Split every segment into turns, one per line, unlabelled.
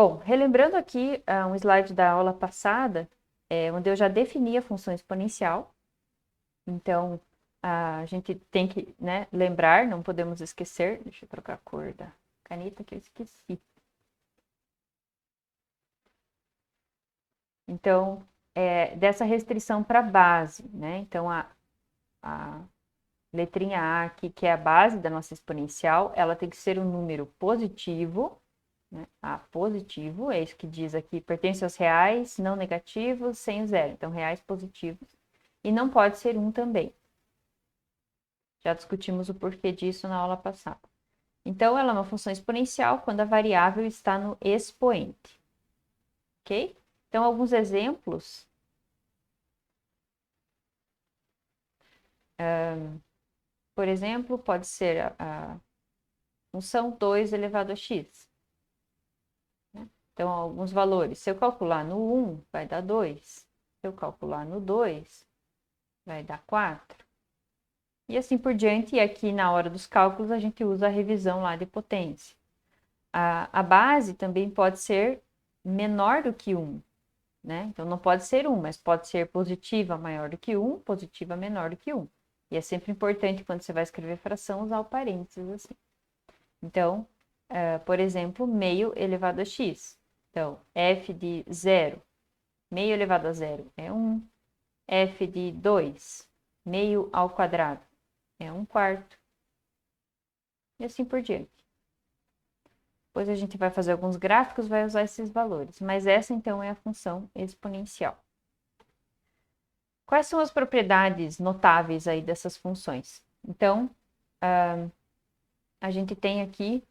Bom, relembrando aqui um slide da aula passada, onde eu já defini a função exponencial. Então, a gente tem que, né, lembrar, não podemos esquecer. Deixa eu trocar a cor da caneta que eu esqueci. Então, dessa restrição para base, né? Então, a letrinha A aqui, que é a base da nossa exponencial, ela tem que ser um número positivo, né? A positivo, é isso que diz aqui, pertence aos reais não negativos sem o zero. Então, reais positivos. E não pode ser um também. Já discutimos o porquê disso na aula passada. Então, ela é uma função exponencial quando a variável está no expoente. Ok? Então, alguns exemplos. Por exemplo, pode ser a função 2 elevado a x. Né? Então, alguns valores. Se eu calcular no 1, vai dar 2. Se eu calcular no 2, vai dar 4. E assim por diante. E aqui, na hora dos cálculos, a gente usa a revisão lá de potência. A base também pode ser menor do que 1. Né? Então, não pode ser 1, mas pode ser positiva maior do que 1, positiva menor do que 1. E é sempre importante, quando você vai escrever fração, usar o parênteses assim. Então, por exemplo, meio elevado a x. Então, f de 0, meio elevado a 0 é 1. F de 2, meio ao quadrado, é 1/4. E assim por diante. Depois a gente vai fazer alguns gráficos, vai usar esses valores. Mas essa, então, é a função exponencial. Quais são as propriedades notáveis aí dessas funções? Então, a gente tem aqui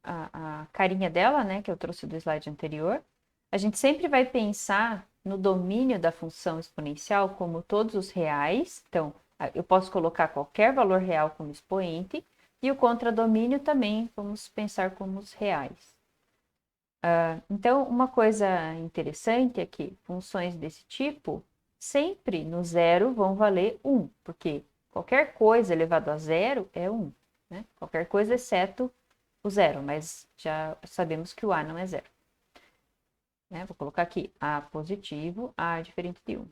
a carinha dela, né, que eu trouxe do slide anterior. A gente sempre vai pensar no domínio da função exponencial como todos os reais. Então, eu posso colocar qualquer valor real como expoente, e o contradomínio também vamos pensar como os reais. Então, uma coisa interessante é que funções desse tipo sempre no zero vão valer 1, porque qualquer coisa elevado a zero é 1, né? Qualquer coisa exceto o zero, mas já sabemos que o A não é zero. Né? Vou colocar aqui A positivo, A diferente de 1.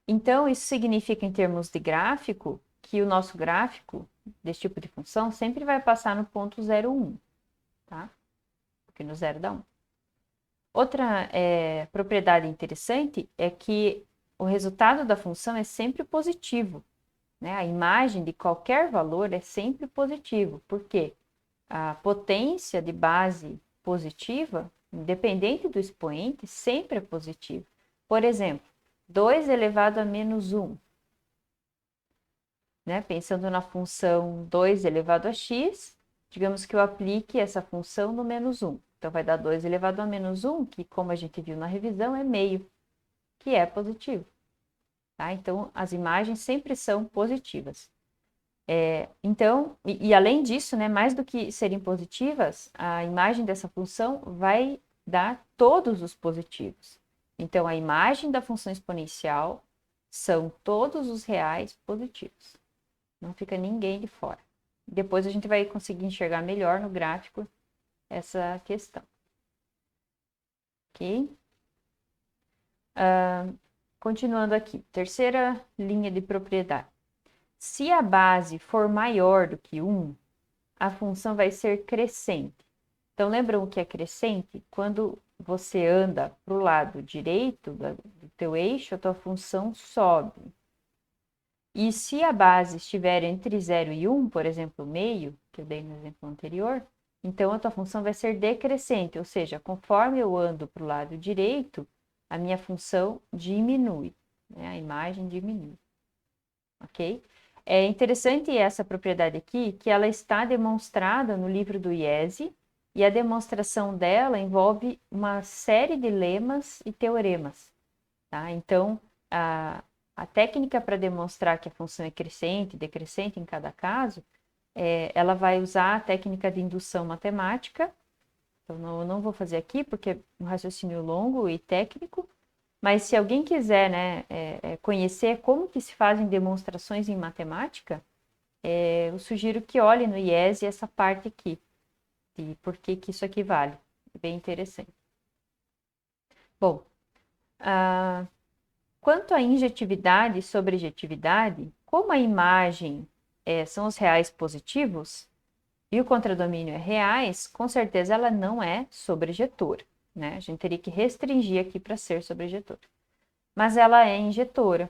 Então, isso significa, em termos de gráfico, que o nosso gráfico desse tipo de função sempre vai passar no ponto 0, 1, tá? Porque no zero dá 1. Outra propriedade interessante é que o resultado da função é sempre positivo, né? A imagem de qualquer valor é sempre positivo, porque a potência de base positiva, independente do expoente, sempre é positiva. Por exemplo, 2 elevado a menos 1. Né? Pensando na função 2 elevado a x, digamos que eu aplique essa função no menos 1. Então, vai dar 2 elevado a menos 1, que, como a gente viu na revisão, é meio, que é positivo. Tá? Então, as imagens sempre são positivas. Então, além disso, né, mais do que serem positivas, a imagem dessa função vai dar todos os positivos. Então, a imagem da função exponencial são todos os reais positivos. Não fica ninguém de fora. Depois a gente vai conseguir enxergar melhor no gráfico essa questão. Ok? Continuando aqui, terceira linha de propriedade. Se a base for maior do que 1, a função vai ser crescente. Então, lembram o que é crescente? Quando você anda para o lado direito do teu eixo, a tua função sobe. E se a base estiver entre 0 e 1, por exemplo, meio, que eu dei no exemplo anterior, então a tua função vai ser decrescente, ou seja, conforme eu ando para o lado direito, a minha função diminui, né? A imagem diminui, ok? É interessante essa propriedade aqui, que ela está demonstrada no livro do IESE, e a demonstração dela envolve uma série de lemas e teoremas, tá? Então, a técnica para demonstrar que a função é crescente e decrescente em cada caso, ela vai usar a técnica de indução matemática. Então, eu não vou fazer aqui porque é um raciocínio longo e técnico, mas se alguém quiser, né, conhecer como que se fazem demonstrações em matemática, eu sugiro que olhe no IES essa parte aqui, de por que isso aqui vale. bem interessante. Bom, quanto à injetividade e sobrejetividade, como a imagem são os reais positivos e o contradomínio é reais, com certeza ela não é sobrejetora, né? A gente teria que restringir aqui para ser sobrejetora. Mas ela é injetora.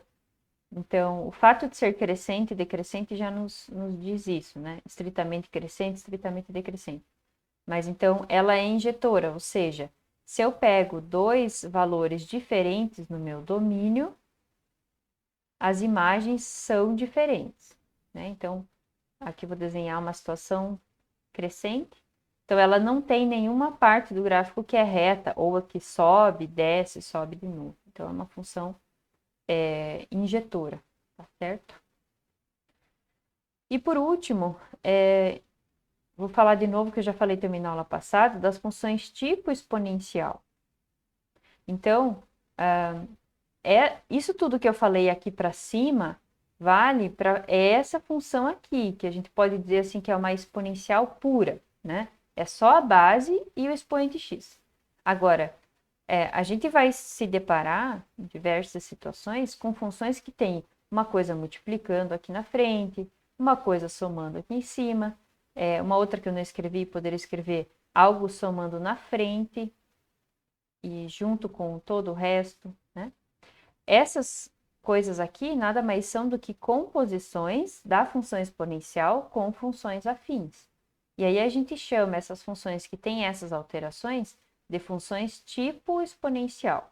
Então, o fato de ser crescente e decrescente já nos diz isso, né? Estritamente crescente, estritamente decrescente. Mas então, ela é injetora, ou seja, se eu pego dois valores diferentes no meu domínio, as imagens são diferentes, né? Então, aqui eu vou desenhar uma situação crescente. Então, ela não tem nenhuma parte do gráfico que é reta, ou a que sobe, desce, sobe de novo. Então, é uma função injetora, tá certo? E por último, vou falar de novo, que eu já falei também na aula passada, das funções tipo exponencial. Então, isso tudo que eu falei aqui para cima vale para essa função aqui, que a gente pode dizer assim que é uma exponencial pura, né? É só a base e o expoente x. Agora, a gente vai se deparar em diversas situações com funções que têm uma coisa multiplicando aqui na frente, uma coisa somando aqui em cima, uma outra que eu não escrevi, poderia escrever algo somando na frente e junto com todo o resto, né? Essas coisas aqui nada mais são do que composições da função exponencial com funções afins. E aí a gente chama essas funções que têm essas alterações de funções tipo exponencial.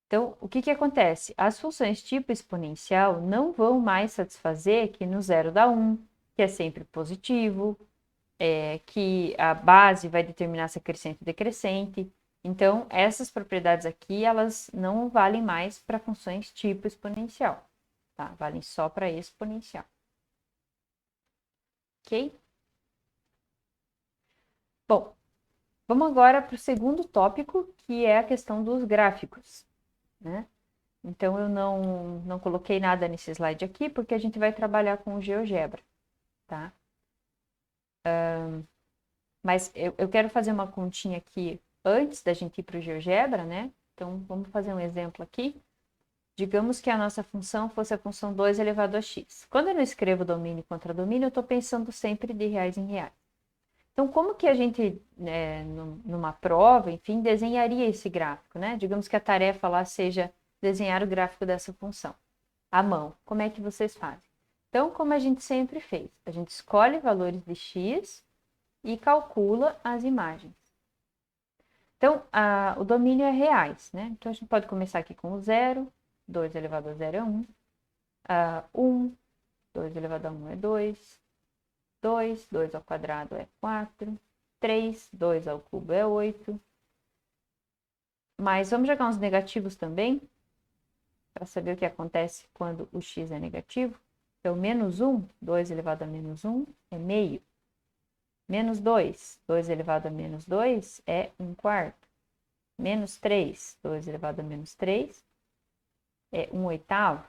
Então, o que acontece? As funções tipo exponencial não vão mais satisfazer que no 0 dá 1, que é sempre positivo, que a base vai determinar se é crescente ou decrescente. Então, essas propriedades aqui, elas não valem mais para funções tipo exponencial, tá? Valem só para exponencial. Ok? Bom, vamos agora para o segundo tópico, que é a questão dos gráficos, né? Então, eu não coloquei nada nesse slide aqui, porque a gente vai trabalhar com o GeoGebra, tá? Mas eu quero fazer uma continha aqui antes da gente ir para o GeoGebra, né? Então, vamos fazer um exemplo aqui. Digamos que a nossa função fosse a função 2 elevado a x. Quando eu não escrevo domínio contra domínio, eu estou pensando sempre de reais em reais. Então, como que a gente, numa prova, enfim, desenharia esse gráfico, né? Digamos que a tarefa lá seja desenhar o gráfico dessa função à mão. Como é que vocês fazem? Então, como a gente sempre fez, a gente escolhe valores de x e calcula as imagens. Então, o domínio é reais, né? Então, a gente pode começar aqui com o 0, 2 elevado a 0 é 1, 1, 2 elevado a 1 é 2, 2 ao quadrado é 4, 3, 2 ao cubo é 8. Mas vamos jogar uns negativos também, para saber o que acontece quando o x é negativo. Então, menos 1, 2 elevado a menos 1 é meio. Menos 2, 2 elevado a menos 2 é 1/4. Menos 3, 2 elevado a menos 3 é 1/8.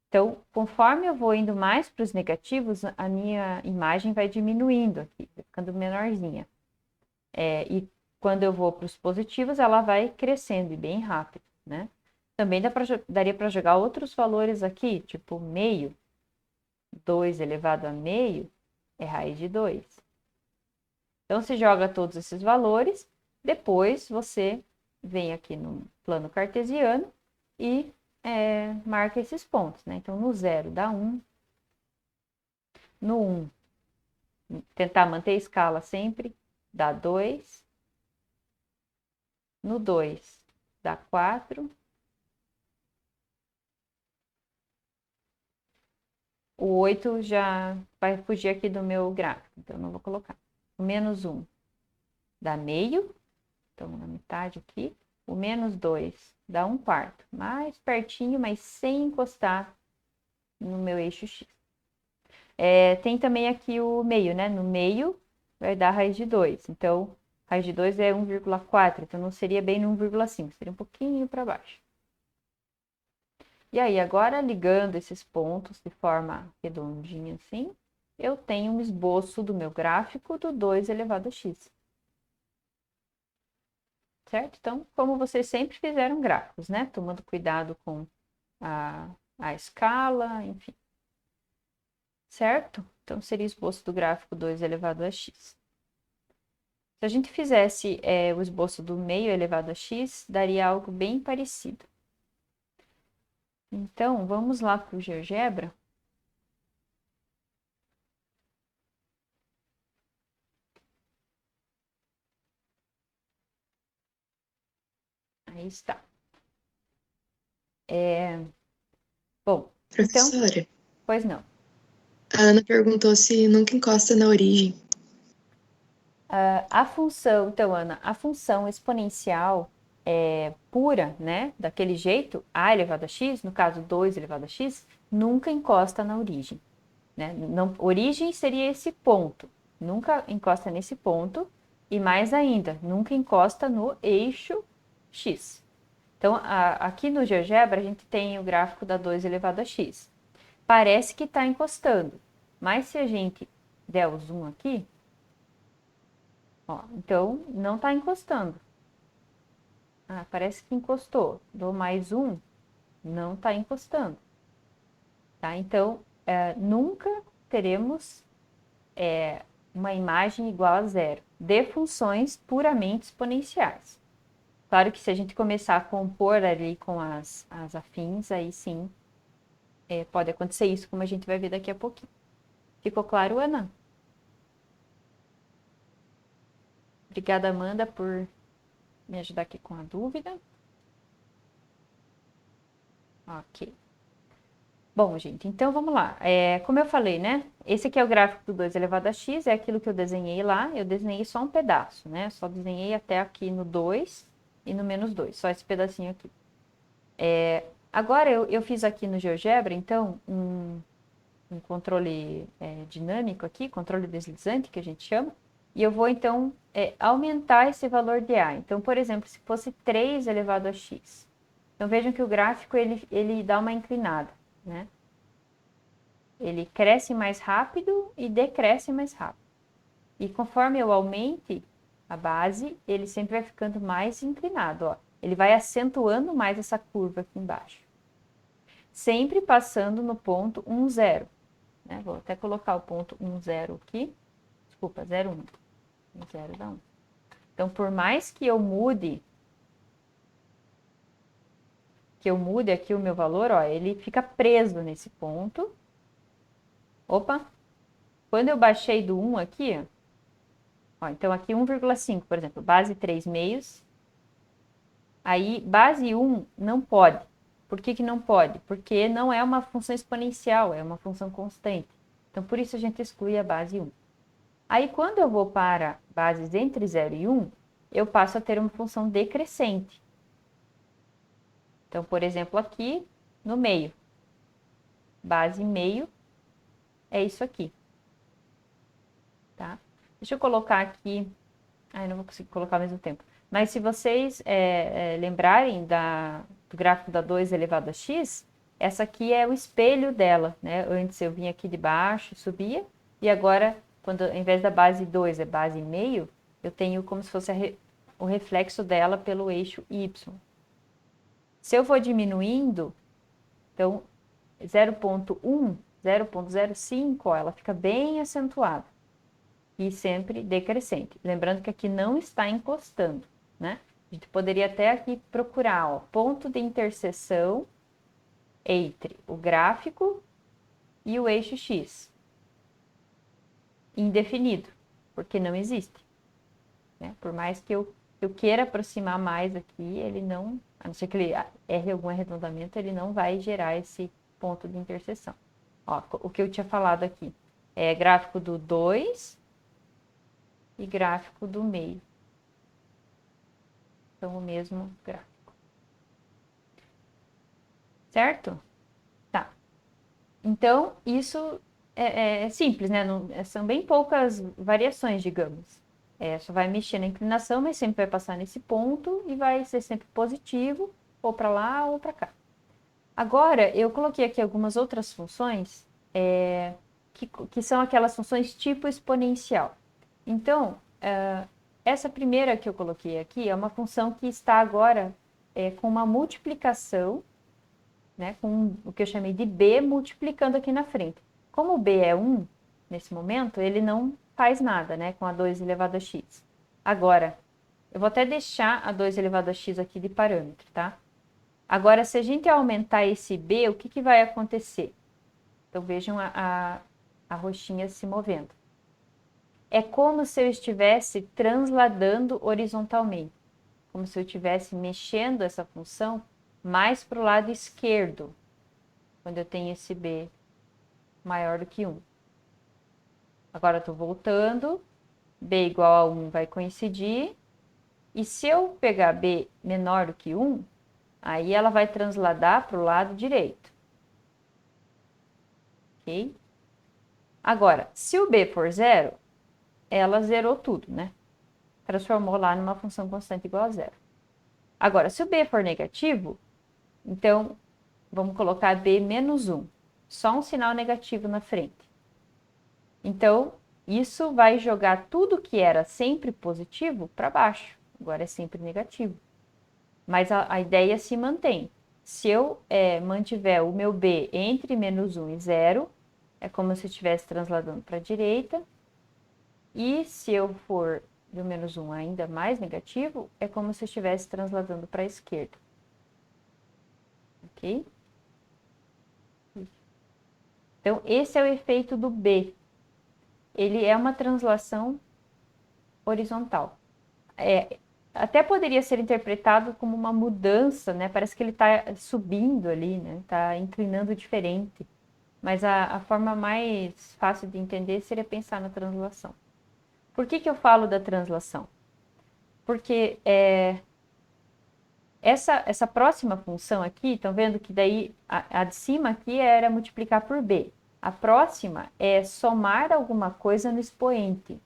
Então, conforme eu vou indo mais para os negativos, a minha imagem vai diminuindo aqui, vai ficando menorzinha. E quando eu vou para os positivos, ela vai crescendo e bem rápido, né? Também daria para jogar outros valores aqui, tipo meio. 2 elevado a meio é raiz de 2. Então, você joga todos esses valores, depois você vem aqui no plano cartesiano e marca esses pontos, né? Então, no 0 dá 1, no 1, tentar manter a escala sempre, dá 2, no 2 dá 4, o 8 já vai fugir aqui do meu gráfico, então não vou colocar. O menos 1 dá meio, então na metade aqui. O menos 2 dá 1/4, mais pertinho, mas sem encostar no meu eixo X. Tem também aqui o meio, né? No meio vai dar raiz de 2. Então, raiz de 2 é 1,4. Então, não seria bem no 1,5. Seria um pouquinho para baixo. E aí, agora ligando esses pontos de forma redondinha assim, eu tenho um esboço do meu gráfico do 2 elevado a x. certo? Então, como vocês sempre fizeram gráficos, né? Tomando cuidado com a escala, enfim. Certo? Então, seria o esboço do gráfico 2 elevado a x. Se a gente fizesse o esboço do meio elevado a x, daria algo bem parecido. Então, vamos lá para o GeoGebra. Aí está. Bom, então,
Professora,
pois não.
a Ana perguntou se nunca encosta na origem.
A função, então, Ana, a função exponencial pura, né, daquele jeito, a elevado a x, no caso 2 elevado a x, nunca encosta na origem. Né? Não, origem seria esse ponto, nunca encosta nesse ponto, e mais ainda, nunca encosta no eixo x. Então, aqui no GeoGebra, a gente tem o gráfico da 2 elevado a x. Parece que está encostando, mas se a gente der o zoom aqui, ó, então não está encostando. Parece que encostou. Dou mais um, não está encostando. Tá? Então, nunca teremos uma imagem igual a zero de funções puramente exponenciais. Claro que se a gente começar a compor ali com as afins, aí sim pode acontecer isso, como a gente vai ver daqui a pouquinho. Ficou claro, Ana? Obrigada, Amanda, por me ajudar aqui com a dúvida. Ok. Bom, gente, então vamos lá. Como eu falei, né? Esse aqui é o gráfico do 2 elevado a x, é aquilo que eu desenhei lá. Eu desenhei só um pedaço, né? Só desenhei até aqui no 2 e no menos 2, só esse pedacinho aqui. Agora eu fiz aqui no GeoGebra, então, um controle dinâmico aqui, controle deslizante, que a gente chama, e eu vou, então, aumentar esse valor de A. Então, por exemplo, se fosse 3 elevado a x. Então, vejam que o gráfico, ele dá uma inclinada, né? Ele cresce mais rápido e decresce mais rápido. E conforme eu aumente a base, ele sempre vai ficando mais inclinado, ó. Ele vai acentuando mais essa curva aqui embaixo. Sempre passando no ponto 1, 0. Né? Vou até colocar o ponto 1, 0 aqui. Desculpa, 0, 1. 0 dá 1. Então, por mais que eu mude aqui o meu valor, ó, ele fica preso nesse ponto. Opa! Quando eu baixei do 1 aqui, ó, então aqui 1,5, por exemplo, base 3 meios. Aí, base 1 não pode. Por que não pode? Porque não é uma função exponencial, é uma função constante. Então, por isso a gente exclui a base 1. Aí, quando eu vou para bases entre 0 e 1, eu passo a ter uma função decrescente. Então, por exemplo, aqui no meio, base meio é isso aqui. Tá? Deixa eu colocar aqui. Eu não vou conseguir colocar ao mesmo tempo. Mas se vocês lembrarem do gráfico da 2 elevado a x, essa aqui é o espelho dela, né? Antes eu vinha aqui de baixo, subia, e agora, quando ao invés da base 2 é base meio, eu tenho como se fosse o reflexo dela pelo eixo y. Se eu vou diminuindo, então 0,1, 0,05, ela fica bem acentuada e sempre decrescente. Lembrando que aqui não está encostando, né? A gente poderia até aqui procurar, ó, ponto de interseção entre o gráfico e o eixo x. Indefinido, porque não existe. Né? Por mais que eu queira aproximar mais aqui, ele não, a não ser que ele erre algum arredondamento, ele não vai gerar esse ponto de interseção. Ó, o que eu tinha falado aqui é gráfico do 2 e gráfico do meio. São o mesmo gráfico. Certo? Tá. Então, isso é simples, né? Não, são bem poucas variações, digamos. Só vai mexer na inclinação, mas sempre vai passar nesse ponto e vai ser sempre positivo, ou para lá ou para cá. Agora, eu coloquei aqui algumas outras funções que são aquelas funções tipo exponencial. Então, essa primeira que eu coloquei aqui é uma função que está agora com uma multiplicação, né, com o que eu chamei de b multiplicando aqui na frente. Como o b é 1, nesse momento, ele não faz nada, né, com a 2 elevado a x. Agora, eu vou até deixar a 2 elevado a x aqui de parâmetro, tá? Agora, se a gente aumentar esse b, o que, que vai acontecer? Então, vejam a roxinha se movendo. É como se eu estivesse transladando horizontalmente. Como se eu estivesse mexendo essa função mais para o lado esquerdo, quando eu tenho esse b maior do que 1. Agora, eu estou voltando, b igual a 1 vai coincidir, e se eu pegar b menor do que 1, aí ela vai transladar para o lado direito. Ok? Agora, se o b for 0, ela zerou tudo, né? Transformou lá numa função constante igual a 0. Agora, se o b for negativo, então vamos colocar b menos 1. Só um sinal negativo na frente. Então, isso vai jogar tudo que era sempre positivo para baixo. Agora é sempre negativo. Mas a ideia se mantém. Se eu mantiver o meu b entre menos 1 e 0, é como se eu estivesse transladando para a direita. E se eu for do menos 1 ainda mais negativo, é como se eu estivesse transladando para a esquerda. Ok? Então, esse é o efeito do B. Ele é uma translação horizontal. Até poderia ser interpretado como uma mudança, né? Parece que ele está subindo ali, né? Está inclinando diferente. Mas a forma mais fácil de entender seria pensar na translação. Por que eu falo da translação? Porque essa próxima função aqui, estão vendo que daí a de cima aqui era multiplicar por b. A próxima é somar alguma coisa no expoente.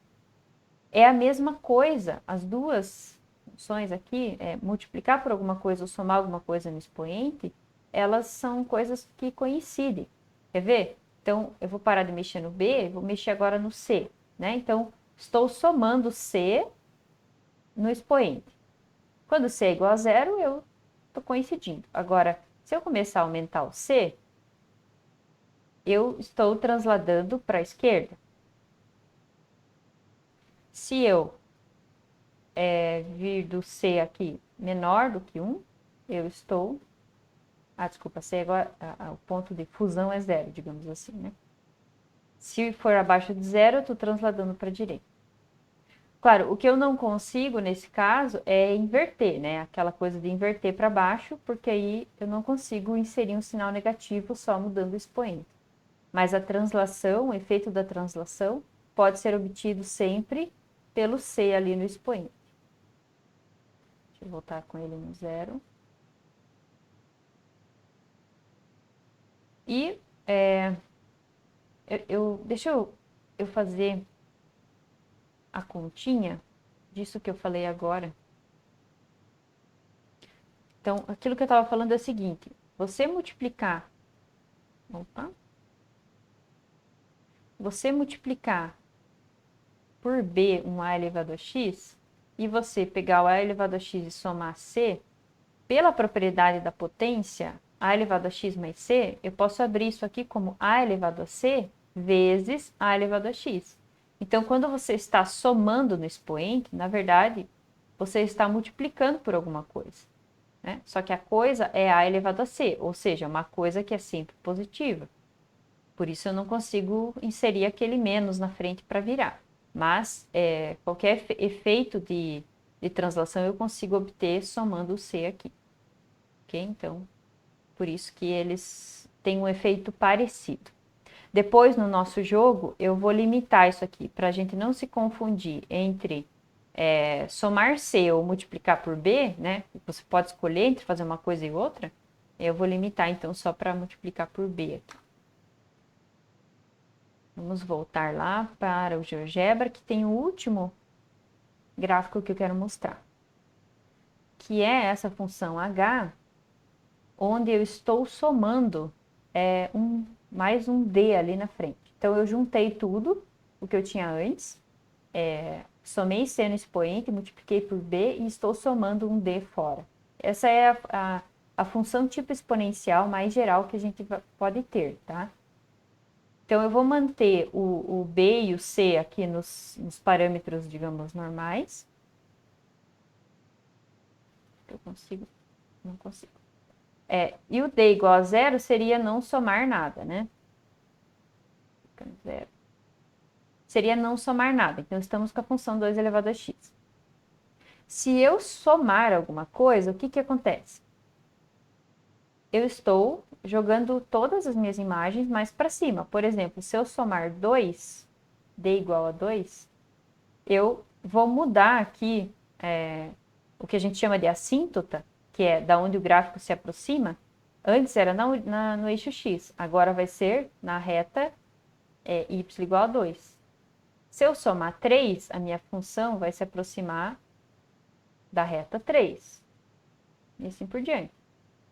É a mesma coisa, as duas funções aqui, multiplicar por alguma coisa ou somar alguma coisa no expoente, elas são coisas que coincidem. Quer ver? Então, eu vou parar de mexer no b, vou mexer agora no c, né? Então, estou somando c no expoente. Quando c é igual a 0, eu estou coincidindo. Agora, se eu começar a aumentar o c, eu estou transladando para a esquerda. Se eu vir do c aqui menor do que 1, eu estou... desculpa, c é igual o ponto de fusão é 0, digamos assim, né? Se for abaixo de 0, eu estou transladando para a direita. Claro, o que eu não consigo nesse caso é inverter, né? Aquela coisa de inverter para baixo, porque aí eu não consigo inserir um sinal negativo só mudando o expoente. Mas a translação, o efeito da translação, pode ser obtido sempre pelo C ali no expoente. Deixa eu voltar com ele no 0. E deixa eu fazer a continha disso que eu falei agora. Então, aquilo que eu estava falando é o seguinte: você multiplicar por b um a elevado a x, e você pegar o a elevado a x e somar c, pela propriedade da potência, a elevado a x mais c, eu posso abrir isso aqui como a elevado a c vezes a elevado a x. Então, quando você está somando no expoente, na verdade, você está multiplicando por alguma coisa, né? Só que a coisa é a elevado a c, ou seja, uma coisa que é sempre positiva. Por isso eu não consigo inserir aquele menos na frente para virar. Mas qualquer efeito de translação eu consigo obter somando o c aqui. Ok? Então, por isso que eles têm um efeito parecido. Depois, no nosso jogo, eu vou limitar isso aqui, para a gente não se confundir entre somar C ou multiplicar por B, né? Você pode escolher entre fazer uma coisa e outra. Eu vou limitar, então, só para multiplicar por B aqui. Vamos voltar lá para o GeoGebra, que tem o último gráfico que eu quero mostrar, que é essa função h, onde eu estou somando mais um d ali na frente. Então, eu juntei tudo o que eu tinha antes, somei C no expoente, multipliquei por B e estou somando um D fora. Essa é a função tipo exponencial mais geral que a gente pode ter, tá? Então, eu vou manter o B e o C aqui nos parâmetros, digamos, normais. Eu consigo? Não consigo. E o D igual a zero seria não somar nada, né? Zero. Seria não somar nada. Então, estamos com a função 2 elevado a x. Se eu somar alguma coisa, o que acontece? Eu estou jogando todas as minhas imagens mais para cima. Por exemplo, se eu somar 2, D igual a 2, eu vou mudar aqui o que a gente chama de assíntota, que é da onde o gráfico se aproxima. Antes era no eixo x, agora vai ser na reta y igual a 2. Se eu somar 3, a minha função vai se aproximar da reta 3. E assim por diante.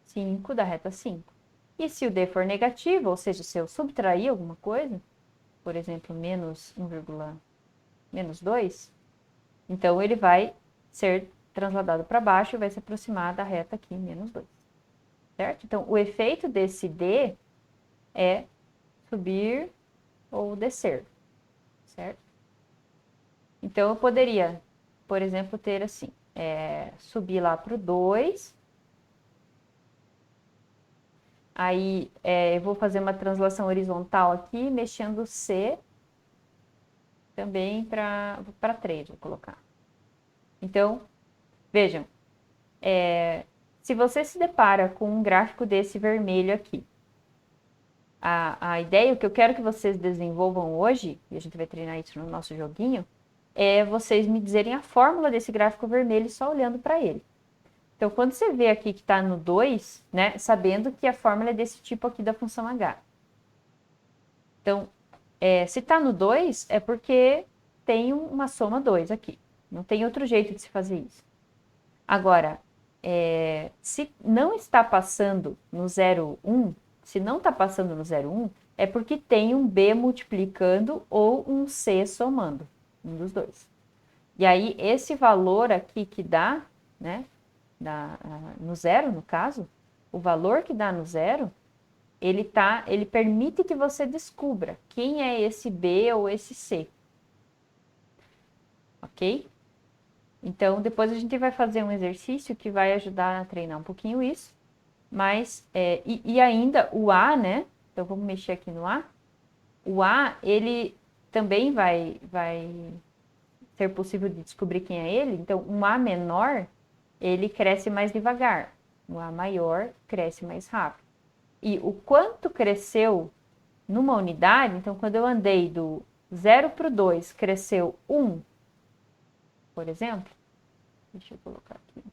5 da reta 5. E se o D for negativo, ou seja, se eu subtrair alguma coisa, por exemplo, menos 2, então ele vai ser transladado para baixo e vai se aproximar da reta aqui, menos 2. Certo? Então, o efeito desse D é subir ou descer. Certo? Então, eu poderia, por exemplo, ter assim, subir lá para o 2. Aí, eu vou fazer uma translação horizontal aqui, mexendo C também para 3, vou colocar. Então, vejam, se você se depara com um gráfico desse vermelho aqui, a ideia, o que eu quero que vocês desenvolvam hoje, e a gente vai treinar isso no nosso joguinho, é vocês me dizerem a fórmula desse gráfico vermelho só olhando para ele. Então, quando você vê aqui que está no 2, né, sabendo que a fórmula é desse tipo aqui da função h. Então, se está no 2, é porque tem uma soma 2 aqui. Não tem outro jeito de se fazer isso. Agora, se não está passando no 0,1, se não está passando no 0,1, é porque tem um B multiplicando ou um C somando, um dos dois. E aí, esse valor aqui que dá, né, no zero, no caso, o valor que dá no zero, ele permite que você descubra quem é esse B ou esse C. Ok? Então, depois a gente vai fazer um exercício que vai ajudar a treinar um pouquinho isso. Mas, e ainda o A, né? Então, vamos mexer aqui no A. O A, ele também vai ser possível de descobrir quem é ele. Então, um A menor, ele cresce mais devagar. Um A maior cresce mais rápido. E o quanto cresceu numa unidade, então, quando eu andei do 0 para o 2, cresceu 1, por exemplo. Deixa eu colocar aqui.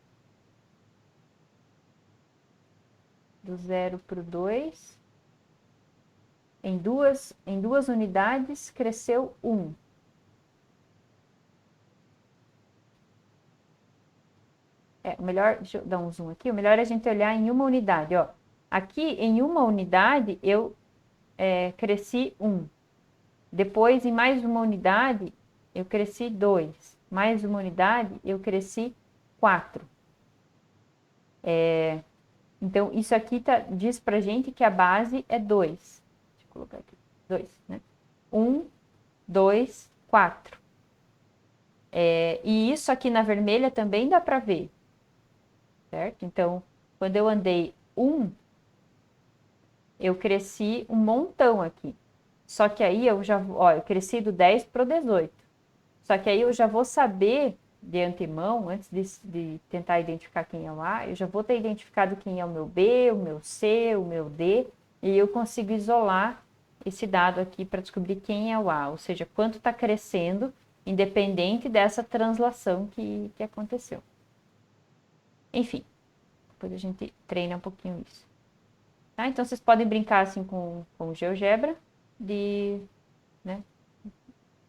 Do 0 para o 2. Em duas unidades, cresceu 1. O melhor, deixa eu dar um zoom aqui, o melhor é a gente olhar em uma unidade. Ó. Aqui, em uma unidade, eu cresci 1. Depois, em mais uma unidade, eu cresci 2. Mais uma unidade, eu cresci 4. Então, isso aqui diz pra gente que a base é 2. Deixa eu colocar aqui. 2, né? 1, 2, 4. E isso aqui na vermelha também dá para ver. Certo? Então, quando eu andei 1, eu cresci um montão aqui. Só que aí eu cresci do 10 para o 18. Só que aí eu já vou saber de antemão, antes de tentar identificar quem é o A, eu já vou ter identificado quem é o meu B, o meu C, o meu D, e eu consigo isolar esse dado aqui para descobrir quem é o A, ou seja, quanto está crescendo, independente dessa translação que aconteceu. Enfim, depois a gente treina um pouquinho isso. Tá? Então, vocês podem brincar assim com o GeoGebra, de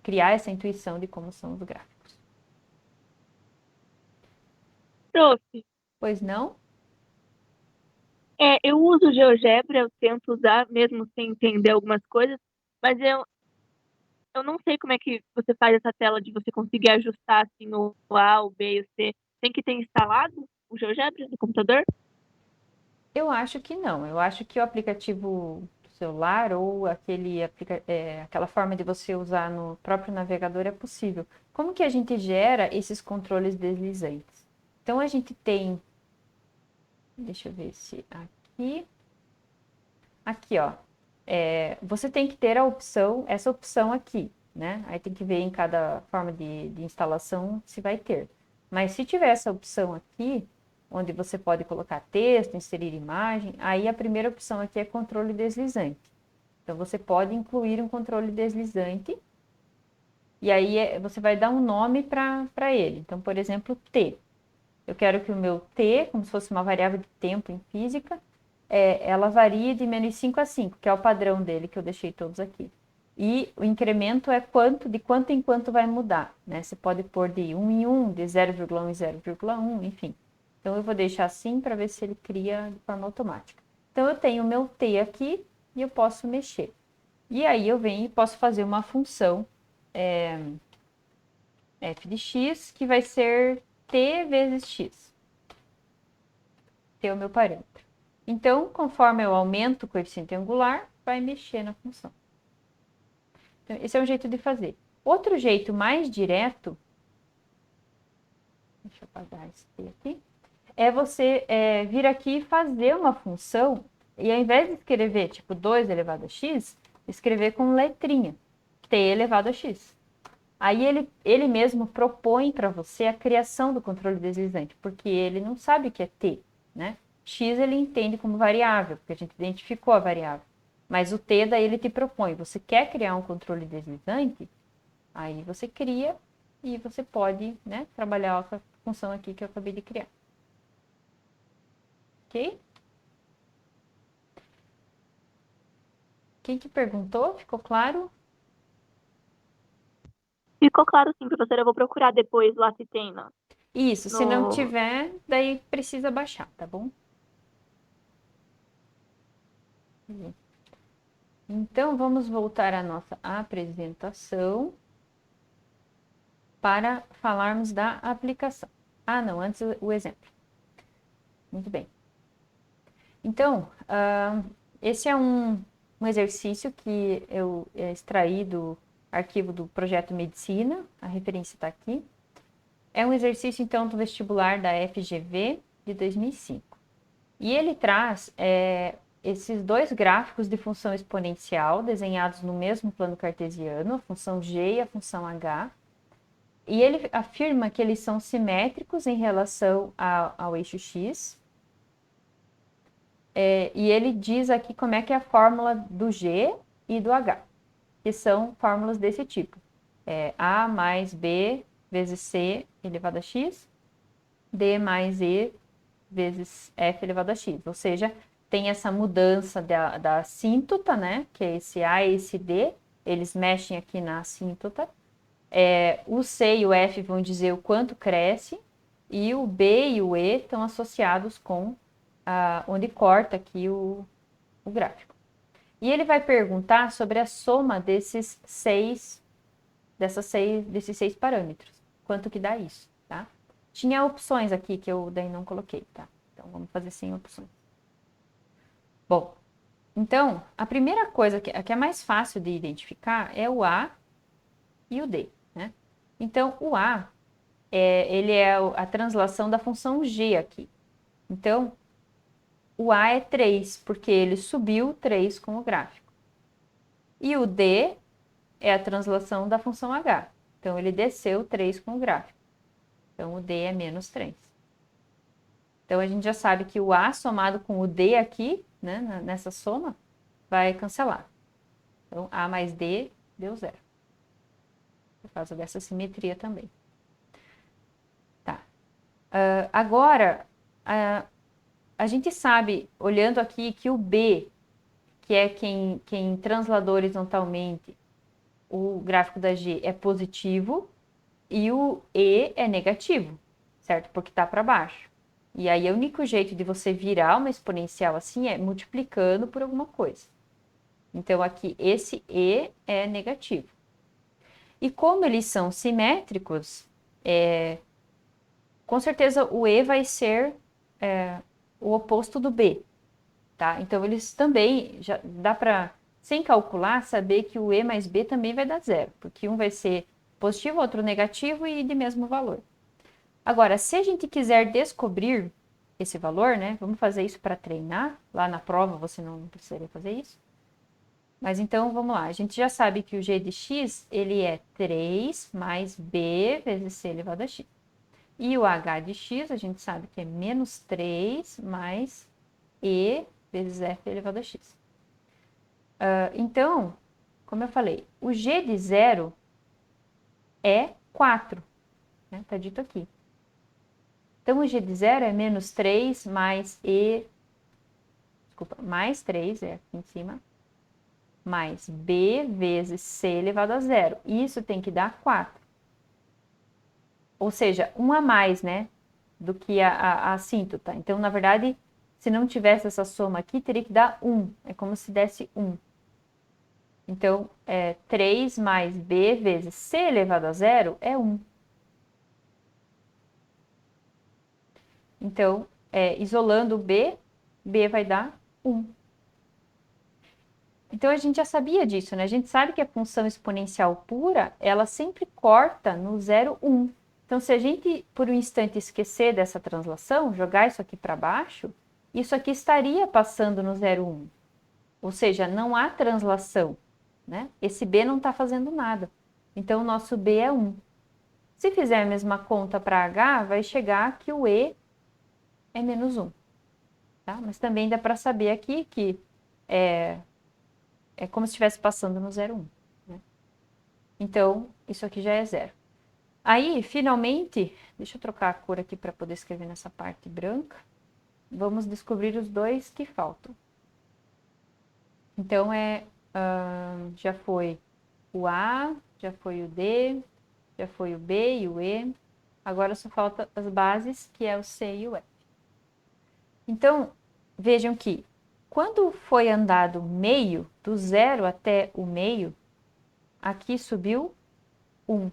criar essa intuição de como são os gráficos.
Prof,
Pois não?
eu uso GeoGebra, eu tento usar mesmo sem entender algumas coisas, mas eu não sei como é que você faz essa tela de você conseguir ajustar assim o A, o B e o C. Tem que ter instalado o GeoGebra no computador?
Eu acho que não. Eu acho que o aplicativo do celular ou aquela forma de você usar no próprio navegador é possível. Como que a gente gera esses controles deslizantes? Então a gente tem, deixa eu ver se aqui, aqui ó, você tem que ter a opção, essa opção aqui, né? Aí tem que ver em cada forma de instalação se vai ter. Mas se tiver essa opção aqui, onde você pode colocar texto, inserir imagem, aí a primeira opção aqui é controle deslizante. Então você pode incluir um controle deslizante e aí você vai dar um nome para ele. Então, por exemplo, T. Eu quero que o meu T, como se fosse uma variável de tempo em física, ela varia de menos 5 a 5, que é o padrão dele, que eu deixei todos aqui. E o incremento é de quanto em quanto vai mudar, né? Você pode pôr de 1 em 1, de 0,1 em 0,1, enfim. Então eu vou deixar assim para ver se ele cria de forma automática. Então eu tenho o meu T aqui e eu posso mexer. E aí eu venho e posso fazer uma função f de x, que vai ser t vezes x. T é o meu parâmetro. Então, conforme eu aumento o coeficiente angular, vai mexer na função. Então, esse é um jeito de fazer. Outro jeito mais direto, deixa eu apagar esse T aqui, é você vir aqui e fazer uma função, e ao invés de escrever tipo 2 elevado a x, escrever com letrinha, t elevado a x. Aí ele mesmo propõe para você a criação do controle deslizante, porque ele não sabe o que é t, né? X ele entende como variável, porque a gente identificou a variável. Mas o t daí ele te propõe, você quer criar um controle deslizante? Aí você cria e você pode, né, trabalhar com a função aqui que eu acabei de criar. Ok? Quem que perguntou? Ficou claro?
Ficou claro sim, professora. Eu vou procurar depois lá se tem
Isso, se não
no...
tiver, daí precisa baixar, tá bom? Então, vamos voltar à nossa apresentação para falarmos da aplicação. Ah, não, antes o exemplo. Muito bem. Então, esse é um exercício que eu extraí do arquivo do projeto Medicina, a referência está aqui. É um exercício, então, do vestibular da FGV de 2005. E ele traz esses dois gráficos de função exponencial desenhados no mesmo plano cartesiano, a função g e a função h. E ele afirma que eles são simétricos em relação ao eixo x. E ele diz aqui como é que é a fórmula do g e do h, que são fórmulas desse tipo. A mais b vezes c elevado a x, d mais e vezes f elevado a x. Ou seja, tem essa mudança da assíntota, né? Que é esse A e esse D, eles mexem aqui na assíntota. O C e o F vão dizer o quanto cresce, e o B e o E estão associados com onde corta aqui o gráfico. E ele vai perguntar sobre a soma desses seis parâmetros. Quanto que dá isso, tá? Tinha opções aqui que eu daí não coloquei, tá? Então vamos fazer sem opções. Bom, então a primeira coisa que é mais fácil de identificar é o A e o D, né? Então o A ele é a translação da função g aqui. Então o A é 3, porque ele subiu 3 com o gráfico. E o D é a translação da função h. Então ele desceu 3 com o gráfico. Então o D é menos 3. Então a gente já sabe que o A somado com o D aqui, né, nessa soma, vai cancelar. Então A mais D deu 0. Por causa dessa simetria também. Tá. Agora, a gente sabe, olhando aqui, que o B, que é quem translada horizontalmente o gráfico da G, é positivo, e o E é negativo, certo? Porque está para baixo. E aí, o único jeito de você virar uma exponencial assim é multiplicando por alguma coisa. Então, aqui, esse E é negativo. E como eles são simétricos, com certeza o E vai ser o oposto do B, tá? Então, eles também, já dá para, sem calcular, saber que o E mais B também vai dar zero, porque um vai ser positivo, outro negativo e de mesmo valor. Agora, se a gente quiser descobrir esse valor, né? Vamos fazer isso para treinar. Lá na prova você não precisaria fazer isso. Mas então, vamos lá. A gente já sabe que o g de x, ele é 3 mais b vezes c elevado a x. E o h de x, a gente sabe que é menos 3 mais e vezes f elevado a x. Então, como eu falei, o g de zero é 4, né? Tá dito aqui. Então, o g de zero é menos 3 mais mais 3, aqui em cima, mais b vezes c elevado a zero. Isso tem que dar 4. Ou seja, 1 a mais, né, do que a assíntota. Então, na verdade, se não tivesse essa soma aqui, teria que dar 1. É como se desse 1. Então, 3 mais b vezes c elevado a zero é 1. Então, isolando o b, b vai dar 1. Então, a gente já sabia disso, né? A gente sabe que a função exponencial pura, ela sempre corta no 0, 1. Então, se a gente, por um instante, esquecer dessa translação, jogar isso aqui para baixo, isso aqui estaria passando no 0, 1. Ou seja, não há translação, né? Esse b não está fazendo nada. Então, o nosso b é 1. Se fizer a mesma conta para h, vai chegar que o e é menos 1. Tá? Mas também dá para saber aqui que é como se estivesse passando no 0, 1. Né? Então, isso aqui já é 0. Aí, finalmente, deixa eu trocar a cor aqui para poder escrever nessa parte branca. Vamos descobrir os dois que faltam. Então, já foi o A, já foi o D, já foi o B e o E. Agora só falta as bases, que é o C e o F. Então, vejam que quando foi andado meio, do 0 até o meio, aqui subiu 1.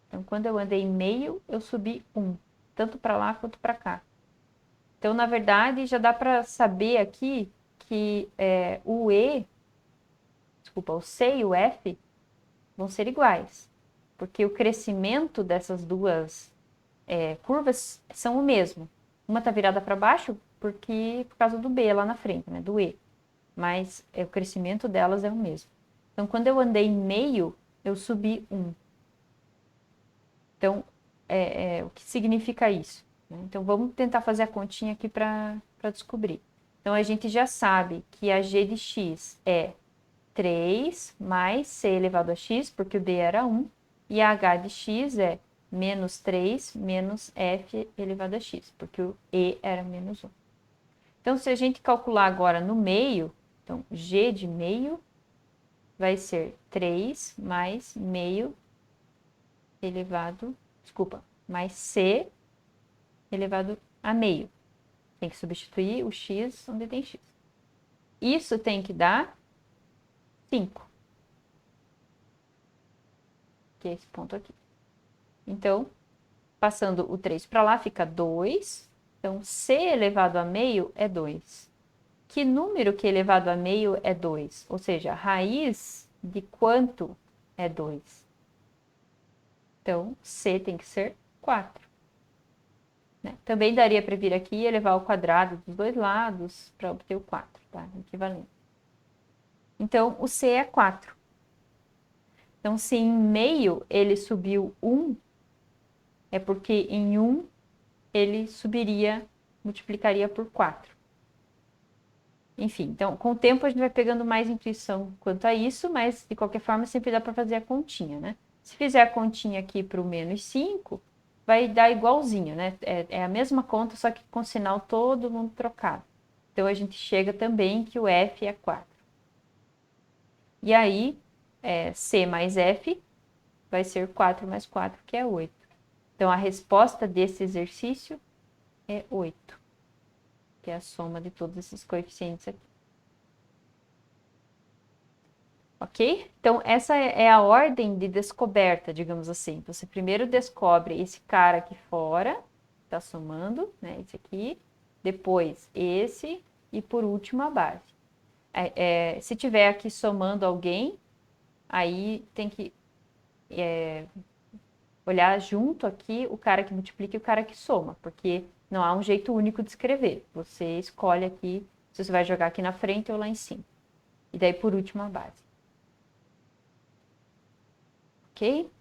Então, quando eu andei meio, eu subi 1, tanto para lá quanto para cá. Então, na verdade, já dá para saber aqui que o C e o F vão ser iguais, porque o crescimento dessas duas curvas são o mesmo. Uma está virada para baixo por causa do B lá na frente, né, do E, mas o crescimento delas é o mesmo. Então, quando eu andei meio, eu subi 1. Então, o que significa isso? Né? Então, vamos tentar fazer a continha aqui para descobrir. Então, a gente já sabe que a g de x é 3 mais c elevado a x, porque o d era 1, e a h de x é menos 3 menos f elevado a x, porque o e era menos 1. Então, se a gente calcular agora no meio, então, g de meio vai ser 3 mais meio mais c elevado a meio. Tem que substituir o x onde tem x. Isso tem que dar 5. Que é esse ponto aqui. Então, passando o 3 para lá, fica 2. Então, c elevado a meio é 2. Que número que elevado a meio é 2? Ou seja, a raiz de quanto é 2? Então, c tem que ser 4. Né? Também daria para vir aqui e elevar ao quadrado dos dois lados para obter o 4, tá? Equivalente. Então, o c é 4. Então, se em meio ele subiu 1, é porque em 1 ele multiplicaria por 4. Enfim, então, com o tempo a gente vai pegando mais intuição quanto a isso, mas de qualquer forma sempre dá para fazer a continha, né? Se fizer a continha aqui para o menos 5, vai dar igualzinho, né? É a mesma conta, só que com sinal todo mundo trocado. Então, a gente chega também que o F é 4. E aí, C mais F vai ser 4 mais 4, que é 8. Então, a resposta desse exercício é 8, que é a soma de todos esses coeficientes aqui. Ok? Então, essa é a ordem de descoberta, digamos assim. Você primeiro descobre esse cara aqui fora, tá somando, né? Esse aqui, depois esse e por último a base. Se tiver aqui somando alguém, aí tem que olhar junto aqui o cara que multiplica e o cara que soma, porque não há um jeito único de escrever. Você escolhe aqui se você vai jogar aqui na frente ou lá em cima. E daí por último a base. Ok?